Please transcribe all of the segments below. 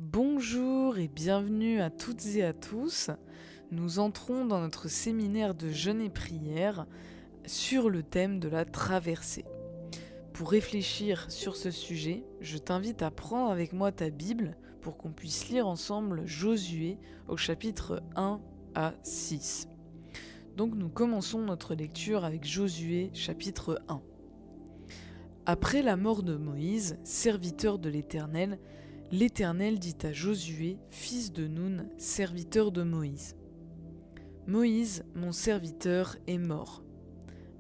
Bonjour et bienvenue à toutes et à tous. Nous entrons dans notre séminaire de jeûne et prière sur le thème de la traversée. Pour réfléchir sur ce sujet, je t'invite à prendre avec moi ta Bible pour qu'on puisse lire ensemble Josué au chapitre 1 à 6. Donc nous commençons notre lecture avec Josué chapitre 1. Après la mort de Moïse, serviteur de l'Éternel, l'Éternel dit à Josué, fils de Nun, serviteur de Moïse: Moïse, mon serviteur, est mort.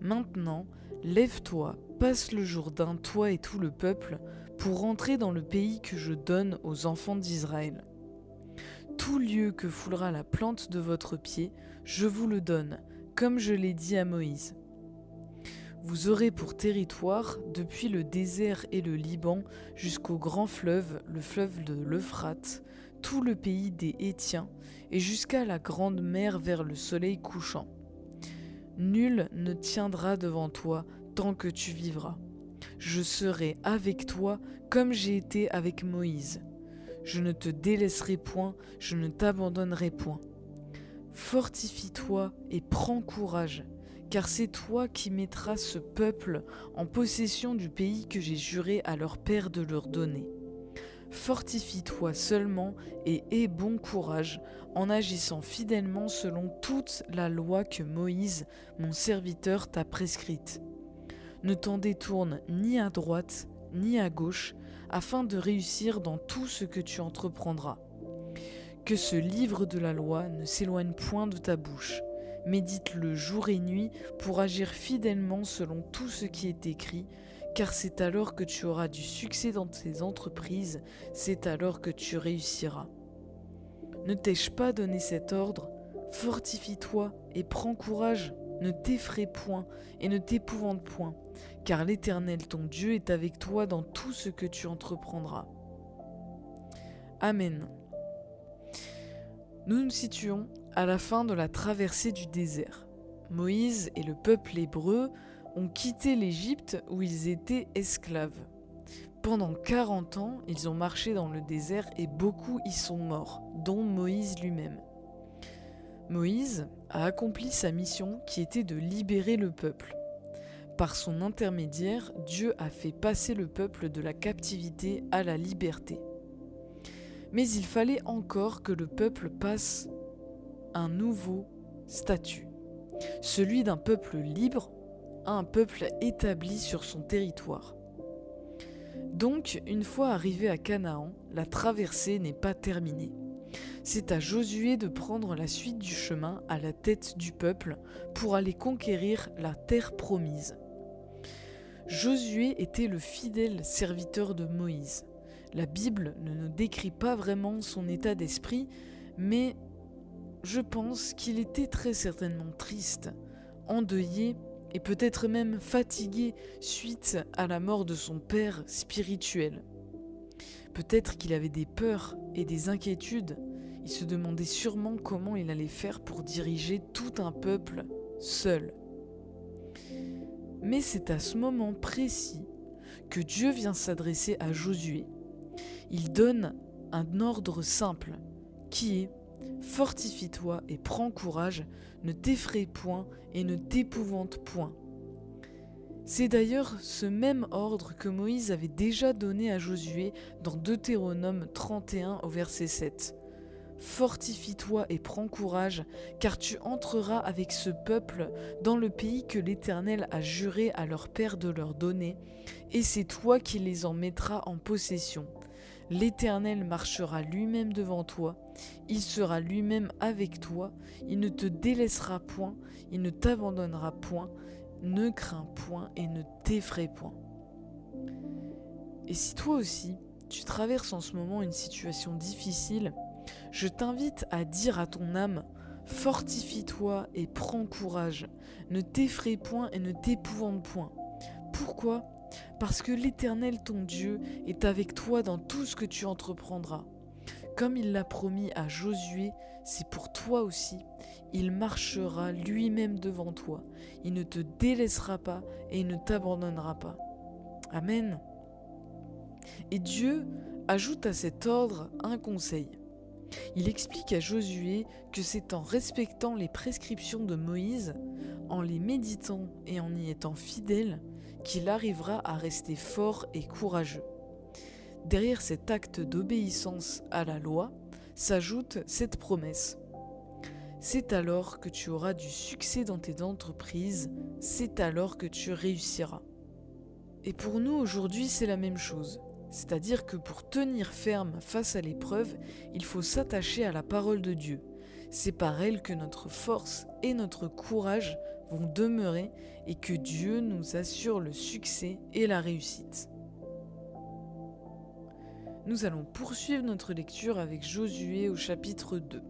Maintenant, lève-toi, passe le Jourdain, toi et tout le peuple, pour rentrer dans le pays que je donne aux enfants d'Israël. Tout lieu que foulera la plante de votre pied, je vous le donne, comme je l'ai dit à Moïse. Vous aurez pour territoire, depuis le désert et le Liban jusqu'au grand fleuve, le fleuve de l'Euphrate, tout le pays des Hétiens, et jusqu'à la grande mer vers le soleil couchant. Nul ne tiendra devant toi tant que tu vivras. Je serai avec toi comme j'ai été avec Moïse. Je ne te délaisserai point, je ne t'abandonnerai point. Fortifie-toi et prends courage, car c'est toi qui mettras ce peuple en possession du pays que j'ai juré à leur père de leur donner. Fortifie-toi seulement et aie bon courage en agissant fidèlement selon toute la loi que Moïse, mon serviteur, t'a prescrite. Ne t'en détourne ni à droite ni à gauche, afin de réussir dans tout ce que tu entreprendras. Que ce livre de la loi ne s'éloigne point de ta bouche. Médite-le jour et nuit pour agir fidèlement selon tout ce qui est écrit, car c'est alors que tu auras du succès dans tes entreprises, c'est alors que tu réussiras. Ne t'ai-je pas donné cet ordre? Fortifie-toi et prends courage, ne t'effraie point et ne t'épouvante point, car l'Éternel ton Dieu est avec toi dans tout ce que tu entreprendras. Amen. Nous nous situons à la fin de la traversée du désert. Moïse et le peuple hébreu ont quitté l'Égypte où ils étaient esclaves. Pendant 40 ans, ils ont marché dans le désert et beaucoup y sont morts, dont Moïse lui-même. Moïse a accompli sa mission qui était de libérer le peuple. Par son intermédiaire, Dieu a fait passer le peuple de la captivité à la liberté. Mais il fallait encore que le peuple passe un nouveau statut, celui d'un peuple libre à un peuple établi sur son territoire. Donc, une fois arrivé à Canaan, la traversée n'est pas terminée. C'est à Josué de prendre la suite du chemin à la tête du peuple pour aller conquérir la terre promise. Josué était le fidèle serviteur de Moïse. La Bible ne nous décrit pas vraiment son état d'esprit, mais je pense qu'il était très certainement triste, endeuillé et peut-être même fatigué suite à la mort de son père spirituel. Peut-être qu'il avait des peurs et des inquiétudes. Il se demandait sûrement comment il allait faire pour diriger tout un peuple seul. Mais c'est à ce moment précis que Dieu vient s'adresser à Josué. Il donne un ordre simple, qui est: fortifie-toi et prends courage, ne t'effraie point et ne t'épouvante point. C'est d'ailleurs ce même ordre que Moïse avait déjà donné à Josué dans Deutéronome 31 au verset 7. Fortifie-toi et prends courage, car tu entreras avec ce peuple dans le pays que l'Éternel a juré à leur père de leur donner, et c'est toi qui les en mettras en possession. L'Éternel marchera lui-même devant toi, il sera lui-même avec toi, il ne te délaissera point, il ne t'abandonnera point, ne crains point et ne t'effraie point. Et si toi aussi, tu traverses en ce moment une situation difficile, je t'invite à dire à ton âme: fortifie-toi et prends courage, ne t'effraie point et ne t'épouvante point. Pourquoi ? Parce que l'Éternel ton Dieu est avec toi dans tout ce que tu entreprendras. Comme il l'a promis à Josué, c'est pour toi aussi. Il marchera lui-même devant toi. Il ne te délaissera pas et il ne t'abandonnera pas. Amen. Et Dieu ajoute à cet ordre un conseil. Il explique à Josué que c'est en respectant les prescriptions de Moïse, en les méditant et en y étant fidèle, qu'il arrivera à rester fort et courageux. Derrière cet acte d'obéissance à la loi s'ajoute cette promesse. C'est alors que tu auras du succès dans tes entreprises, c'est alors que tu réussiras. Et pour nous aujourd'hui, c'est la même chose. C'est-à-dire que pour tenir ferme face à l'épreuve, il faut s'attacher à la parole de Dieu. C'est par elle que notre force et notre courage vont demeurer et que Dieu nous assure le succès et la réussite. Nous allons poursuivre notre lecture avec Josué au chapitre 2.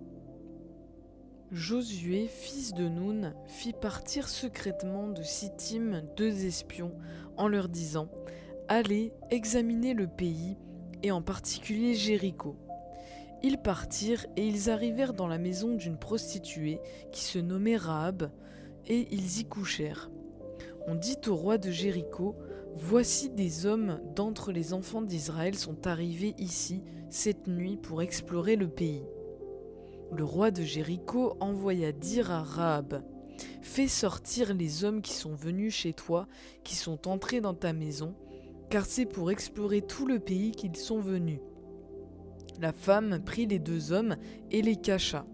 Josué, fils de Nun, fit partir secrètement de Sittim 2 espions en leur disant « Allez examiner le pays, et en particulier Jéricho. » Ils partirent et ils arrivèrent dans la maison d'une prostituée qui se nommait Rahab, et ils y couchèrent. On dit au roi de Jéricho « Voici des hommes d'entre les enfants d'Israël sont arrivés ici cette nuit pour explorer le pays. » Le roi de Jéricho envoya dire à Rahab « Fais sortir les hommes qui sont venus chez toi, qui sont entrés dans ta maison, car c'est pour explorer tout le pays qu'ils sont venus. » La femme prit les 2 hommes et les cacha.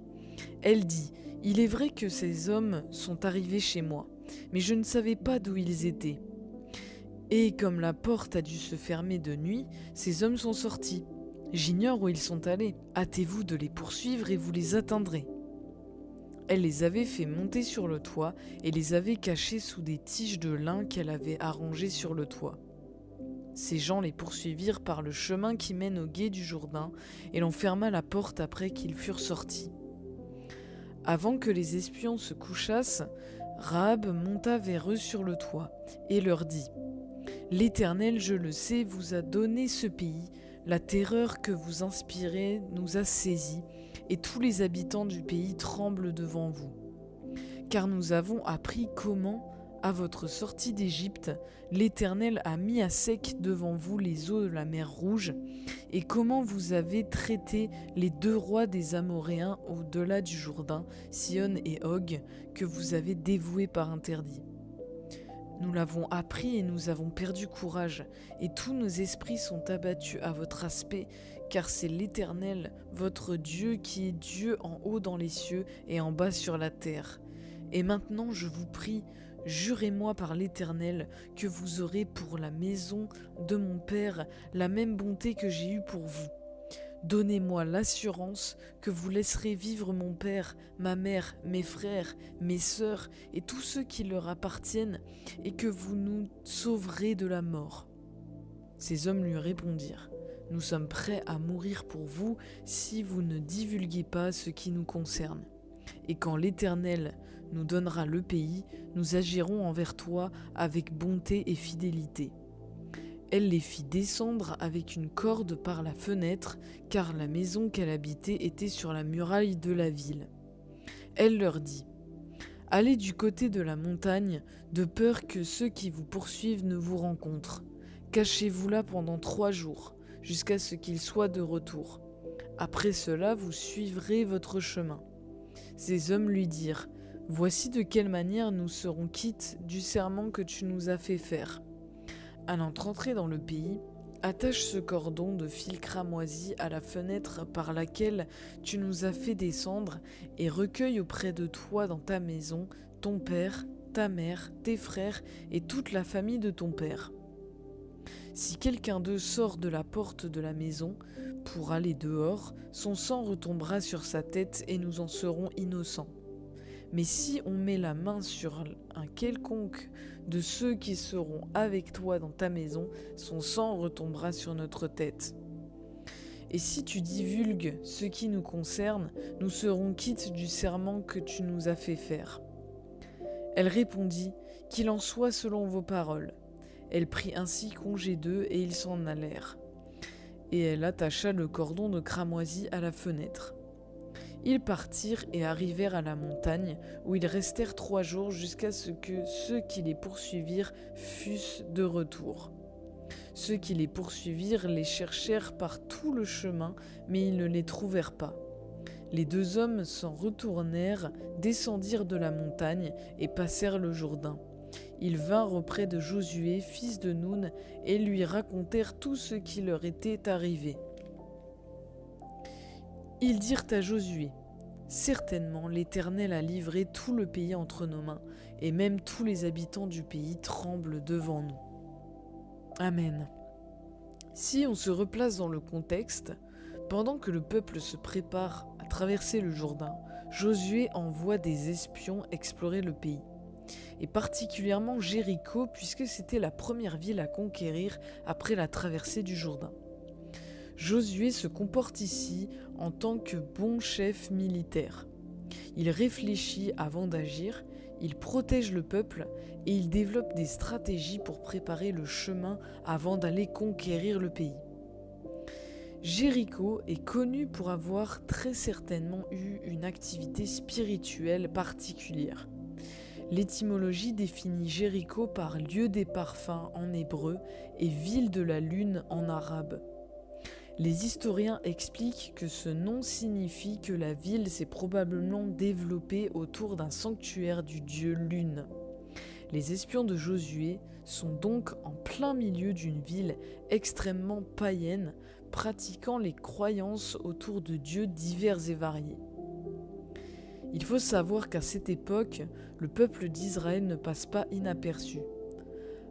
Elle dit « Il est vrai que ces hommes sont arrivés chez moi, mais je ne savais pas d'où ils étaient. Et comme la porte a dû se fermer de nuit, ces hommes sont sortis. J'ignore où ils sont allés. Hâtez-vous de les poursuivre et vous les atteindrez. » Elle les avait fait monter sur le toit et les avait cachés sous des tiges de lin qu'elle avait arrangées sur le toit. Ces gens les poursuivirent par le chemin qui mène au gué du Jourdain et l'on ferma la porte après qu'ils furent sortis. Avant que les espions se couchassent, Rahab monta vers eux sur le toit et leur dit « L'Éternel, je le sais, vous a donné ce pays. La terreur que vous inspirez nous a saisis, et tous les habitants du pays tremblent devant vous. Car nous avons appris comment, à votre sortie d'Égypte, l'Éternel a mis à sec devant vous les eaux de la mer Rouge, et comment vous avez traité les 2 rois des Amoréens au-delà du Jourdain, Sihon et Og, que vous avez dévoués par interdit. Nous l'avons appris et nous avons perdu courage, et tous nos esprits sont abattus à votre aspect, car c'est l'Éternel, votre Dieu, qui est Dieu en haut dans les cieux et en bas sur la terre. Et maintenant, je vous prie, jurez-moi par l'Éternel que vous aurez pour la maison de mon Père la même bonté que j'ai eue pour vous. Donnez-moi l'assurance que vous laisserez vivre mon père, ma mère, mes frères, mes sœurs et tous ceux qui leur appartiennent, et que vous nous sauverez de la mort. » Ces hommes lui répondirent « Nous sommes prêts à mourir pour vous si vous ne divulguez pas ce qui nous concerne. Et quand l'Éternel nous donnera le pays, nous agirons envers toi avec bonté et fidélité. » Elle les fit descendre avec une corde par la fenêtre, car la maison qu'elle habitait était sur la muraille de la ville. Elle leur dit « Allez du côté de la montagne, de peur que ceux qui vous poursuivent ne vous rencontrent. Cachez-vous là pendant 3 jours, jusqu'à ce qu'ils soient de retour. Après cela, vous suivrez votre chemin. » Ces hommes lui dirent « Voici de quelle manière nous serons quittes du serment que tu nous as fait faire. Allant entrer dans le pays, attache ce cordon de fil cramoisi à la fenêtre par laquelle tu nous as fait descendre et recueille auprès de toi dans ta maison ton père, ta mère, tes frères et toute la famille de ton père. Si quelqu'un d'eux sort de la porte de la maison pour aller dehors, son sang retombera sur sa tête et nous en serons innocents. Mais si on met la main sur un quelconque de ceux qui seront avec toi dans ta maison, son sang retombera sur notre tête. Et si tu divulgues ce qui nous concerne, nous serons quittes du serment que tu nous as fait faire. » Elle répondit, « Qu'il en soit selon vos paroles. » Elle prit ainsi congé d'eux et ils s'en allèrent. Et elle attacha le cordon de cramoisi à la fenêtre. Ils partirent et arrivèrent à la montagne, où ils restèrent 3 jours jusqu'à ce que ceux qui les poursuivirent fussent de retour. Ceux qui les poursuivirent les cherchèrent par tout le chemin, mais ils ne les trouvèrent pas. Les deux hommes s'en retournèrent, descendirent de la montagne et passèrent le Jourdain. Ils vinrent auprès de Josué, fils de Nun, et lui racontèrent tout ce qui leur était arrivé. Ils dirent à Josué: « Certainement l'Éternel a livré tout le pays entre nos mains, et même tous les habitants du pays tremblent devant nous. » Amen. Si on se replace dans le contexte, pendant que le peuple se prépare à traverser le Jourdain, Josué envoie des espions explorer le pays, et particulièrement Jéricho, puisque c'était la première ville à conquérir après la traversée du Jourdain. Josué se comporte ici en tant que bon chef militaire. Il réfléchit avant d'agir, il protège le peuple et il développe des stratégies pour préparer le chemin avant d'aller conquérir le pays. Jéricho est connu pour avoir très certainement eu une activité spirituelle particulière. L'étymologie définit Jéricho par lieu des parfums en hébreu et ville de la lune en arabe. Les historiens expliquent que ce nom signifie que la ville s'est probablement développée autour d'un sanctuaire du dieu Lune. Les espions de Josué sont donc en plein milieu d'une ville extrêmement païenne, pratiquant les croyances autour de dieux divers et variés. Il faut savoir qu'à cette époque, le peuple d'Israël ne passe pas inaperçu.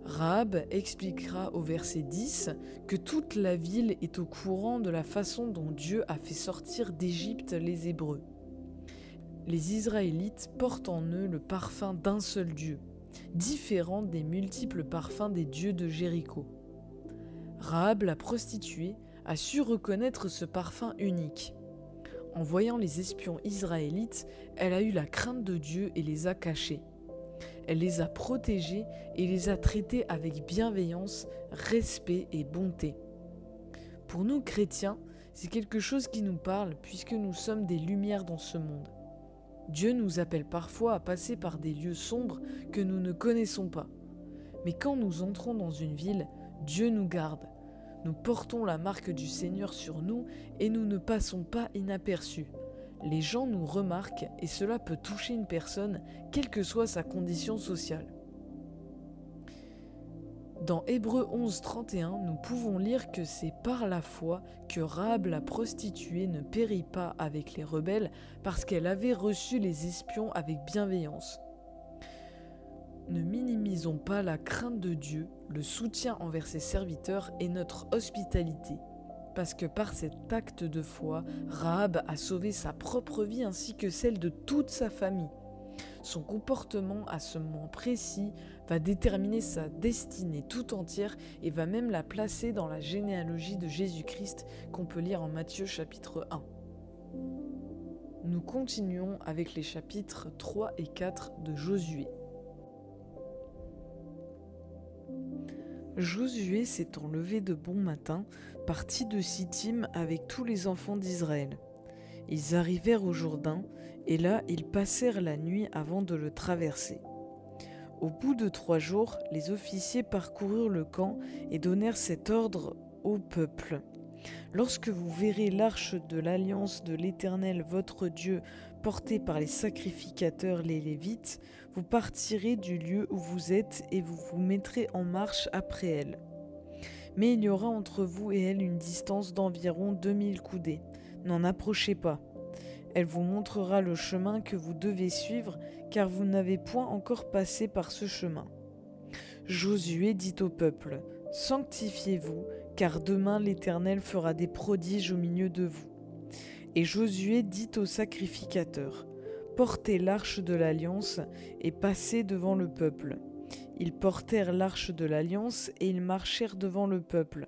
Rahab expliquera au verset 10 que toute la ville est au courant de la façon dont Dieu a fait sortir d'Égypte les Hébreux. Les Israélites portent en eux le parfum d'un seul Dieu, différent des multiples parfums des dieux de Jéricho. Rahab, la prostituée, a su reconnaître ce parfum unique. En voyant les espions israélites, elle a eu la crainte de Dieu et les a cachés. Elle les a protégés et les a traités avec bienveillance, respect et bonté. Pour nous chrétiens, c'est quelque chose qui nous parle puisque nous sommes des lumières dans ce monde. Dieu nous appelle parfois à passer par des lieux sombres que nous ne connaissons pas. Mais quand nous entrons dans une ville, Dieu nous garde. Nous portons la marque du Seigneur sur nous et nous ne passons pas inaperçus. Les gens nous remarquent et cela peut toucher une personne, quelle que soit sa condition sociale. Dans Hébreux 11, 31, nous pouvons lire que c'est par la foi que Rahab la prostituée ne périt pas avec les rebelles parce qu'elle avait reçu les espions avec bienveillance. Ne minimisons pas la crainte de Dieu, le soutien envers ses serviteurs et notre hospitalité. Parce que par cet acte de foi, Rahab a sauvé sa propre vie ainsi que celle de toute sa famille. Son comportement à ce moment précis va déterminer sa destinée tout entière et va même la placer dans la généalogie de Jésus-Christ qu'on peut lire en Matthieu chapitre 1. Nous continuons avec les chapitres 3 et 4 de Josué. Josué s'étant levé de bon matin, partit de Sittim avec tous les enfants d'Israël. Ils arrivèrent au Jourdain, et là ils passèrent la nuit avant de le traverser. Au bout de 3 jours, les officiers parcoururent le camp et donnèrent cet ordre au peuple. Lorsque vous verrez l'arche de l'alliance de l'Éternel votre Dieu portée par les sacrificateurs les Lévites, vous partirez du lieu où vous êtes et vous vous mettrez en marche après elle. Mais il y aura entre vous et elle une distance d'environ 2000 coudées. N'en approchez pas. Elle vous montrera le chemin que vous devez suivre, car vous n'avez point encore passé par ce chemin. Josué dit au peuple : Sanctifiez-vous, car demain l'Éternel fera des prodiges au milieu de vous. Et Josué dit aux sacrificateurs : Portez l'arche de l'alliance et passez devant le peuple. Ils portèrent l'arche de l'alliance et ils marchèrent devant le peuple.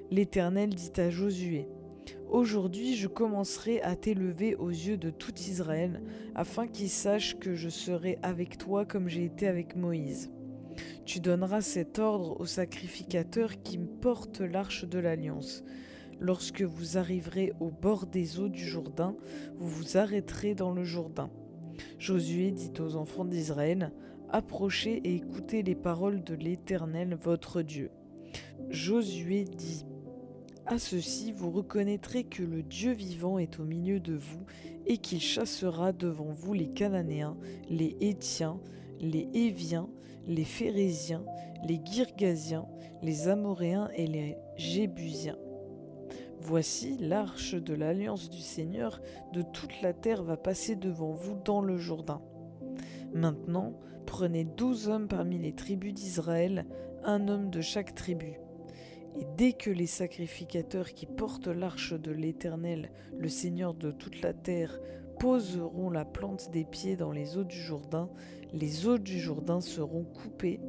L'Éternel dit à Josué : Aujourd'hui je commencerai à t'élever aux yeux de tout Israël, afin qu'ils sachent que je serai avec toi comme j'ai été avec Moïse. Tu donneras cet ordre aux sacrificateurs qui portent l'arche de l'alliance. Lorsque vous arriverez au bord des eaux du Jourdain, vous vous arrêterez dans le Jourdain. Josué dit aux enfants d'Israël : Approchez et écoutez les paroles de l'Éternel votre Dieu. Josué dit: à ceci, vous reconnaîtrez que le Dieu vivant est au milieu de vous et qu'il chassera devant vous les Cananéens, les Hétiens, les Héviens, les Phéréziens, les Girgasiens, les Amoréens et les Jébusiens. Voici l'arche de l'alliance du Seigneur de toute la terre va passer devant vous dans le Jourdain. Maintenant, prenez 12 hommes parmi les tribus d'Israël, un homme de chaque tribu. Et dès que les sacrificateurs qui portent l'arche de l'Éternel, le Seigneur de toute la terre, poseront la plante des pieds dans les eaux du Jourdain, les eaux du Jourdain seront coupées,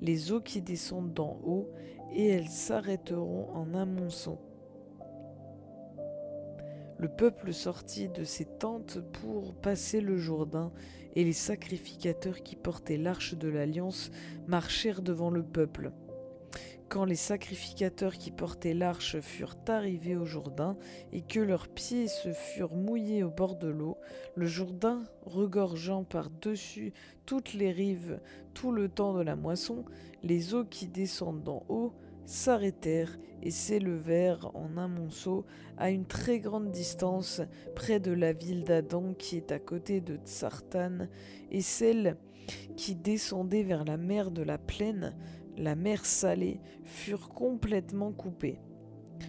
les eaux qui descendent d'en haut, et elles s'arrêteront en un monceau. Le peuple sortit de ses tentes pour passer le Jourdain, et les sacrificateurs qui portaient l'arche de l'Alliance marchèrent devant le peuple. Quand les sacrificateurs qui portaient l'arche furent arrivés au Jourdain et que leurs pieds se furent mouillés au bord de l'eau, le Jourdain regorgeant par-dessus toutes les rives tout le temps de la moisson, les eaux qui descendent d'en haut s'arrêtèrent et s'élevèrent en un monceau à une très grande distance près de la ville d'Adam qui est à côté de Tsartan, et celles qui descendaient vers la mer de la plaine, la mer Salée, furent complètement coupées.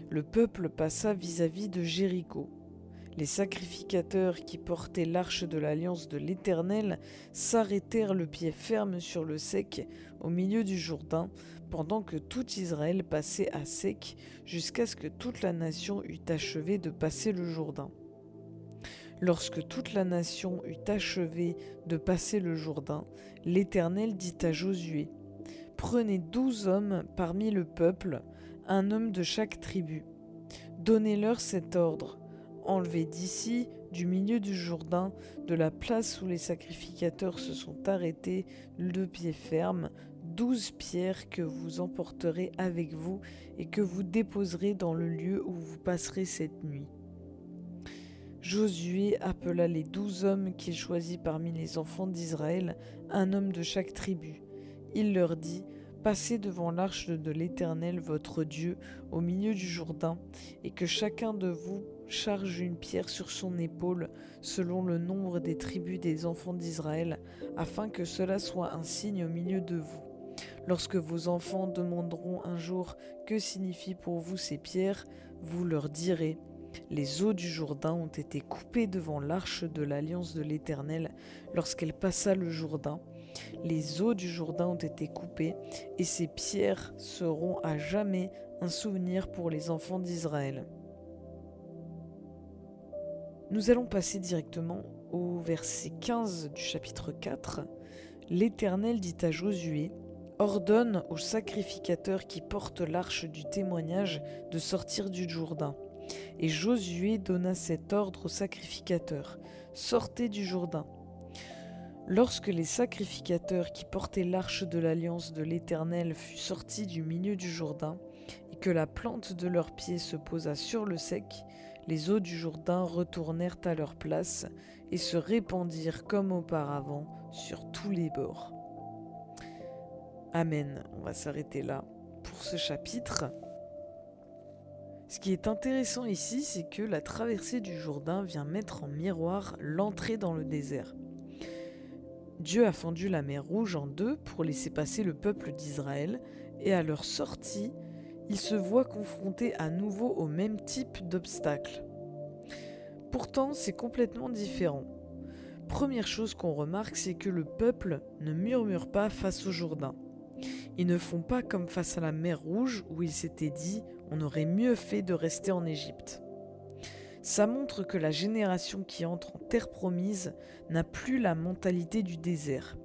Le peuple passa vis-à-vis de Jéricho. Les sacrificateurs qui portaient l'arche de l'alliance de l'Éternel s'arrêtèrent le pied ferme sur le sec au milieu du Jourdain, pendant que tout Israël passait à sec, jusqu'à ce que toute la nation eût achevé de passer le Jourdain. Lorsque toute la nation eut achevé de passer le Jourdain, l'Éternel dit à Josué: prenez 12 hommes parmi le peuple, un homme de chaque tribu. Donnez-leur cet ordre: enlevez d'ici, du milieu du Jourdain, de la place où les sacrificateurs se sont arrêtés, le pied ferme, 12 pierres que vous emporterez avec vous et que vous déposerez dans le lieu où vous passerez cette nuit. Josué appela les 12 hommes qu'il choisit parmi les enfants d'Israël, un homme de chaque tribu. Il leur dit: passez devant l'arche de l'Éternel votre Dieu au milieu du Jourdain, et que chacun de vous charge une pierre sur son épaule, selon le nombre des tribus des enfants d'Israël, afin que cela soit un signe au milieu de vous. Lorsque vos enfants demanderont un jour que signifient pour vous ces pierres, vous leur direz: les eaux du Jourdain ont été coupées devant l'arche de l'alliance de l'Éternel lorsqu'elle passa le Jourdain. Les eaux du Jourdain ont été coupées, et ces pierres seront à jamais un souvenir pour les enfants d'Israël. Nous allons passer directement au verset 15 du chapitre 4. L'Éternel dit à Josué: ordonne aux sacrificateurs qui portent l'arche du témoignage de sortir du Jourdain. Et Josué donna cet ordre aux sacrificateurs: sortez du Jourdain. Lorsque les sacrificateurs qui portaient l'arche de l'alliance de l'Éternel furent sortis du milieu du Jourdain, et que la plante de leurs pieds se posa sur le sec, les eaux du Jourdain retournèrent à leur place et se répandirent comme auparavant sur tous les bords. Amen. On va s'arrêter là pour ce chapitre. Ce qui est intéressant ici, c'est que la traversée du Jourdain vient mettre en miroir l'entrée dans le désert. Dieu a fendu la mer Rouge en deux pour laisser passer le peuple d'Israël, et à leur sortie, ils se voient confrontés à nouveau au même type d'obstacle. Pourtant, c'est complètement différent. Première chose qu'on remarque, c'est que le peuple ne murmure pas face au Jourdain. Ils ne font pas comme face à la mer Rouge où ils s'étaient dit « on aurait mieux fait de rester en Égypte ». Ça montre que la génération qui entre en terre promise n'a plus la mentalité du désert.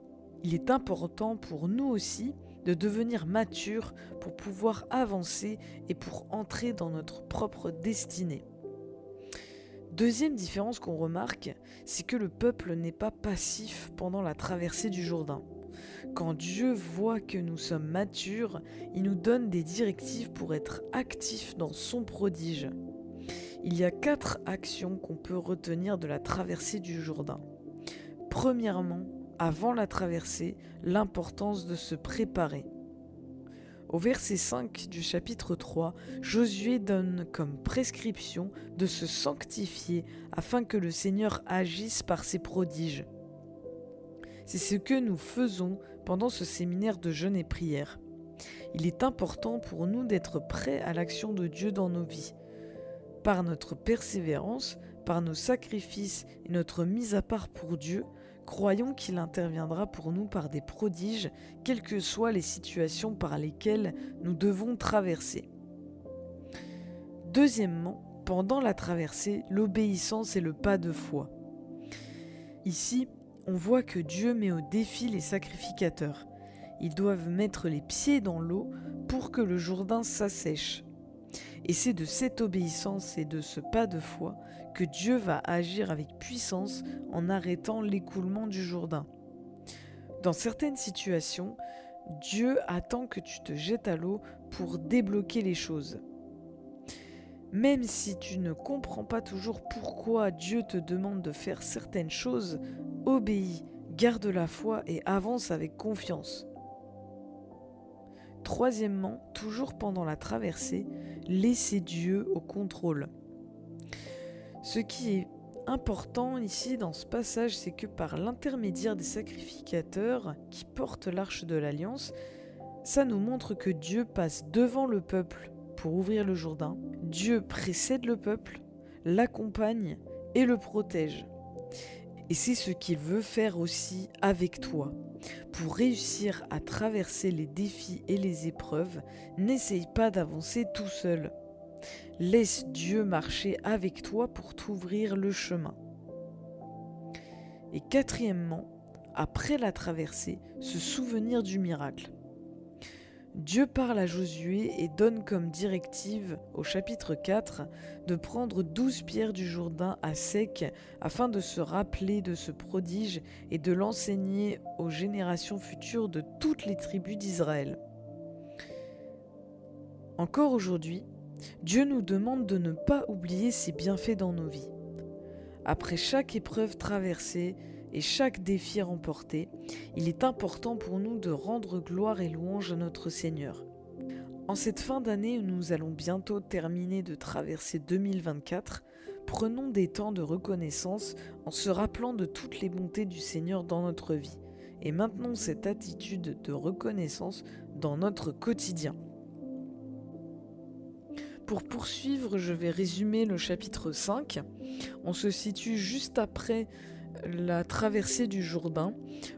Il est important pour nous aussi de devenir matures pour pouvoir avancer et pour entrer dans notre propre destinée. Deuxième différence qu'on remarque, c'est que le peuple n'est pas passif pendant la traversée du Jourdain. Quand Dieu voit que nous sommes matures, il nous donne des directives pour être actifs dans son prodige. Il y a 4 actions qu'on peut retenir de la traversée du Jourdain. Premièrement, avant la traversée, l'importance de se préparer. Au verset 5 du chapitre 3, Josué donne comme prescription de se sanctifier afin que le Seigneur agisse par ses prodiges. C'est ce que nous faisons pendant ce séminaire de jeûne et prière. Il est important pour nous d'être prêts à l'action de Dieu dans nos vies. Par notre persévérance, par nos sacrifices et notre mise à part pour Dieu, croyons qu'il interviendra pour nous par des prodiges, quelles que soient les situations par lesquelles nous devons traverser. Deuxièmement, pendant la traversée, l'obéissance est le pas de foi. Ici, on voit que Dieu met au défi les sacrificateurs. Ils doivent mettre les pieds dans l'eau pour que le Jourdain s'assèche. Et c'est de cette obéissance et de ce pas de foi que Dieu va agir avec puissance en arrêtant l'écoulement du Jourdain. Dans certaines situations, Dieu attend que tu te jettes à l'eau pour débloquer les choses. Même si tu ne comprends pas toujours pourquoi Dieu te demande de faire certaines choses, obéis, garde la foi et avance avec confiance. Troisièmement, toujours pendant la traversée, laissez Dieu au contrôle. Ce qui est important ici dans ce passage, c'est que par l'intermédiaire des sacrificateurs qui portent l'arche de l'Alliance, ça nous montre que Dieu passe devant le peuple pour ouvrir le Jourdain. Dieu précède le peuple, l'accompagne et le protège. Et c'est ce qu'il veut faire aussi avec toi. Pour réussir à traverser les défis et les épreuves, n'essaye pas d'avancer tout seul. Laisse Dieu marcher avec toi pour t'ouvrir le chemin. Et quatrièmement, après la traversée, se souvenir du miracle. Dieu parle à Josué et donne comme directive au chapitre 4 de prendre 12 pierres du Jourdain à sec afin de se rappeler de ce prodige et de l'enseigner aux générations futures de toutes les tribus d'Israël. Encore aujourd'hui, Dieu nous demande de ne pas oublier ses bienfaits dans nos vies. Après chaque épreuve traversée et chaque défi remporté, il est important pour nous de rendre gloire et louange à notre Seigneur. En cette fin d'année où nous allons bientôt terminer de traverser 2024, prenons des temps de reconnaissance en se rappelant de toutes les bontés du Seigneur dans notre vie et maintenons cette attitude de reconnaissance dans notre quotidien. Pour poursuivre, je vais résumer le chapitre 5. On se situe juste après la traversée du Jourdain,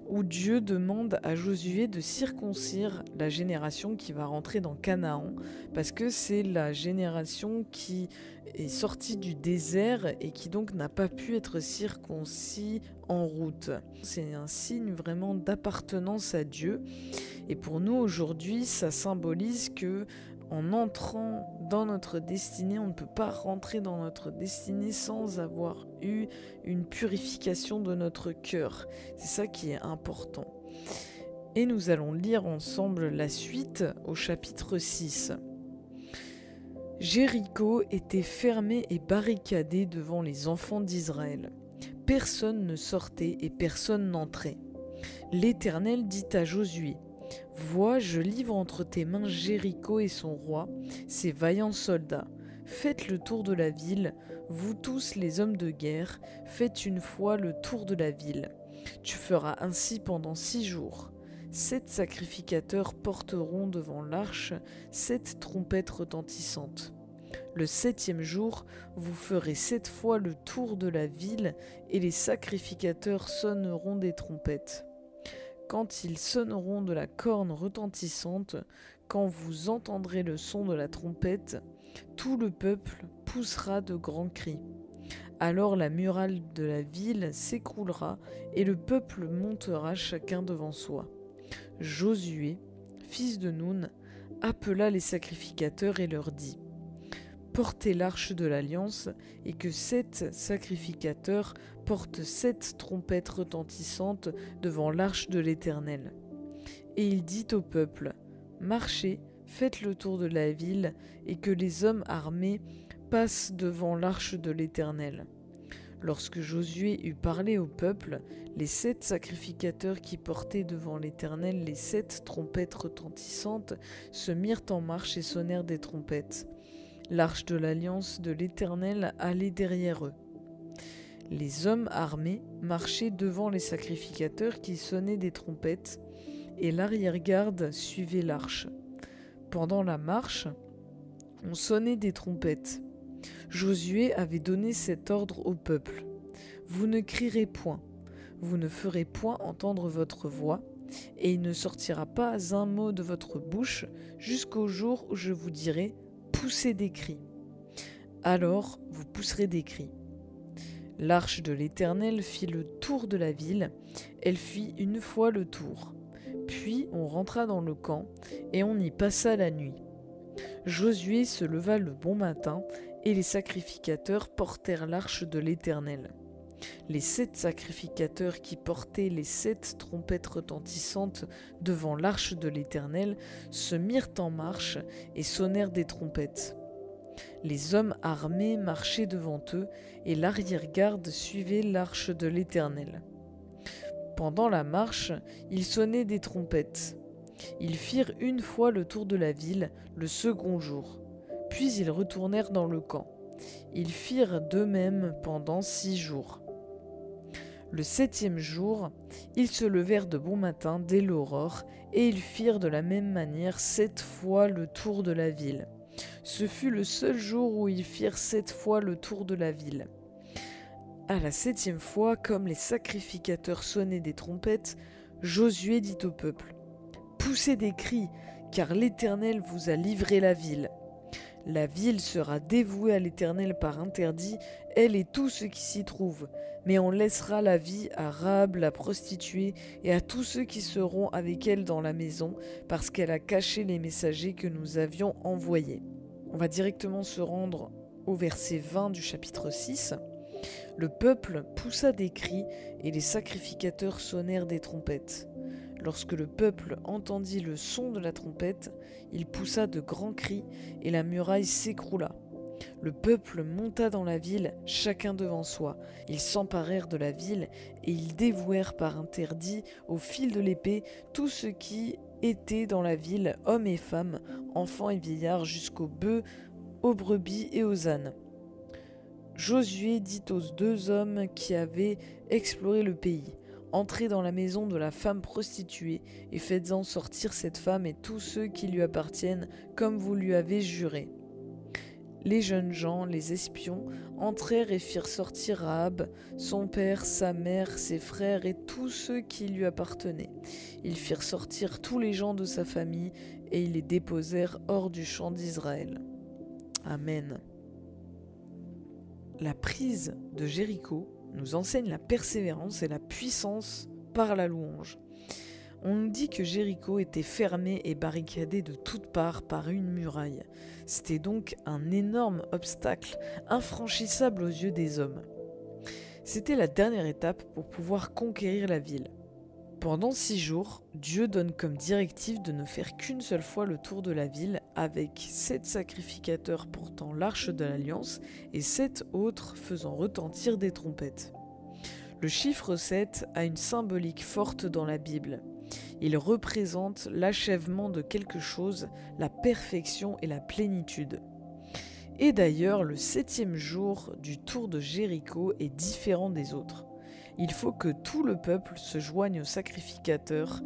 où Dieu demande à Josué de circoncire la génération qui va rentrer dans Canaan, parce que c'est la génération qui est sortie du désert et qui donc n'a pas pu être circoncis en route. C'est un signe vraiment d'appartenance à Dieu. Et pour nous aujourd'hui, ça symbolise que en entrant dans notre destinée, on ne peut pas rentrer dans notre destinée sans avoir eu une purification de notre cœur. C'est ça qui est important. Et nous allons lire ensemble la suite au chapitre 6. Jéricho était fermé et barricadé devant les enfants d'Israël. Personne ne sortait et personne n'entrait. L'Éternel dit à Josué: vois, je livre entre tes mains Jéricho et son roi, ses vaillants soldats. Faites le tour de la ville, vous tous les hommes de guerre, faites une fois le tour de la ville. Tu feras ainsi pendant 6 jours. 7 sacrificateurs porteront devant l'arche 7 trompettes retentissantes. Le 7e jour, vous ferez 7 fois le tour de la ville et les sacrificateurs sonneront des trompettes. Quand ils sonneront de la corne retentissante, quand vous entendrez le son de la trompette, tout le peuple poussera de grands cris. Alors la muraille de la ville s'écroulera et le peuple montera chacun devant soi. Josué, fils de Nun, appela les sacrificateurs et leur dit: portez l'arche de l'Alliance et que 7 sacrificateurs portent 7 trompettes retentissantes devant l'arche de l'Éternel. Et il dit au peuple: marchez, faites le tour de la ville et que les hommes armés passent devant l'arche de l'Éternel. Lorsque Josué eut parlé au peuple, les 7 sacrificateurs qui portaient devant l'Éternel les 7 trompettes retentissantes se mirent en marche et sonnèrent des trompettes. L'arche de l'alliance de l'Éternel allait derrière eux. Les hommes armés marchaient devant les sacrificateurs qui sonnaient des trompettes, et l'arrière-garde suivait l'arche. Pendant la marche, on sonnait des trompettes. Josué avait donné cet ordre au peuple. Vous ne crierez point, vous ne ferez point entendre votre voix, et il ne sortira pas un mot de votre bouche jusqu'au jour où je vous dirai « poussez des cris ». Alors vous pousserez des cris. L'arche de l'Éternel fit le tour de la ville, elle fit une fois le tour. Puis on rentra dans le camp, et on y passa la nuit. Josué se leva le bon matin, et les sacrificateurs portèrent l'arche de l'Éternel. Les 7 sacrificateurs qui portaient les 7 trompettes retentissantes devant l'arche de l'Éternel se mirent en marche et sonnèrent des trompettes. Les hommes armés marchaient devant eux, et l'arrière-garde suivait l'arche de l'Éternel. Pendant la marche, ils sonnaient des trompettes. Ils firent une fois le tour de la ville le second jour. Puis ils retournèrent dans le camp. Ils firent de même pendant 6 jours. Le 7e jour, ils se levèrent de bon matin dès l'aurore, et ils firent de la même manière 7 fois le tour de la ville. Ce fut le seul jour où ils firent 7 fois le tour de la ville. À la 7e fois, comme les sacrificateurs sonnaient des trompettes, Josué dit au peuple : « Poussez des cris, car l'Éternel vous a livré la ville. La ville sera dévouée à l'Éternel par interdit, elle et tout ce qui s'y trouve, mais on laissera la vie à Rahab la prostituée et à tous ceux qui seront avec elle dans la maison, parce qu'elle a caché les messagers que nous avions envoyés. » On va directement se rendre au verset 20 du chapitre 6. Le peuple poussa des cris et les sacrificateurs sonnèrent des trompettes. Lorsque le peuple entendit le son de la trompette, il poussa de grands cris et la muraille s'écroula. Le peuple monta dans la ville, chacun devant soi. Ils s'emparèrent de la ville et ils dévouèrent par interdit au fil de l'épée tout ce qui était dans la ville, hommes et femmes, enfants et vieillards, jusqu'aux bœufs, aux brebis et aux ânes. Josué dit aux 2 hommes qui avaient exploré le pays : « Entrez dans la maison de la femme prostituée et faites-en sortir cette femme et tous ceux qui lui appartiennent, comme vous lui avez juré. » Les jeunes gens, les espions, entrèrent et firent sortir Rahab, son père, sa mère, ses frères et tous ceux qui lui appartenaient. Ils firent sortir tous les gens de sa famille et ils les déposèrent hors du champ d'Israël. Amen. La prise de Jéricho nous enseigne la persévérance et la puissance par la louange. On nous dit que Jéricho était fermé et barricadé de toutes parts par une muraille. C'était donc un énorme obstacle, infranchissable aux yeux des hommes. C'était la dernière étape pour pouvoir conquérir la ville. Pendant 6 jours, Dieu donne comme directive de ne faire qu'une seule fois le tour de la ville, avec 7 sacrificateurs portant l'arche de l'Alliance et 7 autres faisant retentir des trompettes. Le chiffre 7 a une symbolique forte dans la Bible. Il représente l'achèvement de quelque chose, la perfection et la plénitude. Et d'ailleurs, le 7e jour du tour de Jéricho est différent des autres. Il faut que tout le peuple se joigne aux sacrificateurs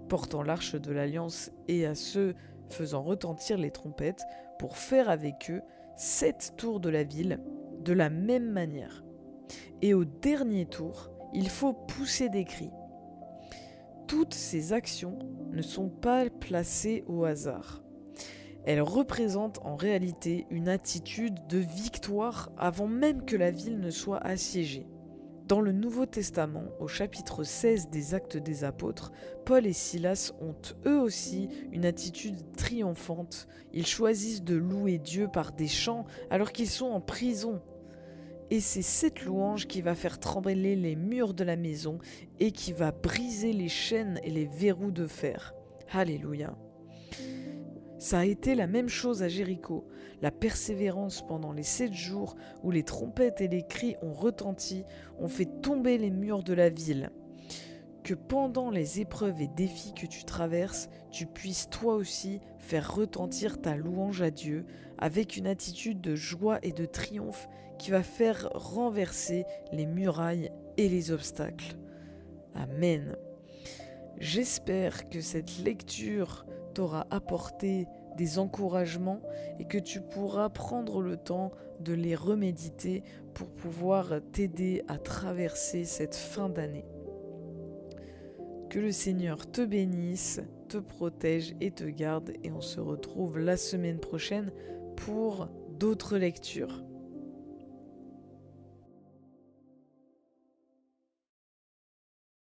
portant l'arche de l'Alliance et à ceux faisant retentir les trompettes pour faire avec eux 7 tours de la ville de la même manière. Et au dernier tour, il faut pousser des cris. Toutes ces actions ne sont pas placées au hasard. Elles représentent en réalité une attitude de victoire avant même que la ville ne soit assiégée. Dans le Nouveau Testament, au chapitre 16 des Actes des Apôtres, Paul et Silas ont eux aussi une attitude triomphante. Ils choisissent de louer Dieu par des chants alors qu'ils sont en prison. Et c'est cette louange qui va faire trembler les murs de la maison et qui va briser les chaînes et les verrous de fer. Alléluia. Ça a été la même chose à Jéricho. La persévérance pendant les 7 jours où les trompettes et les cris ont retenti ont fait tomber les murs de la ville. Que pendant les épreuves et défis que tu traverses, tu puisses toi aussi faire retentir ta louange à Dieu avec une attitude de joie et de triomphe qui va faire renverser les murailles et les obstacles. Amen. J'espère que cette lecture t'aura apporté des encouragements et que tu pourras prendre le temps de les reméditer pour pouvoir t'aider à traverser cette fin d'année. Que le Seigneur te bénisse, te protège et te garde, et on se retrouve la semaine prochaine pour d'autres lectures.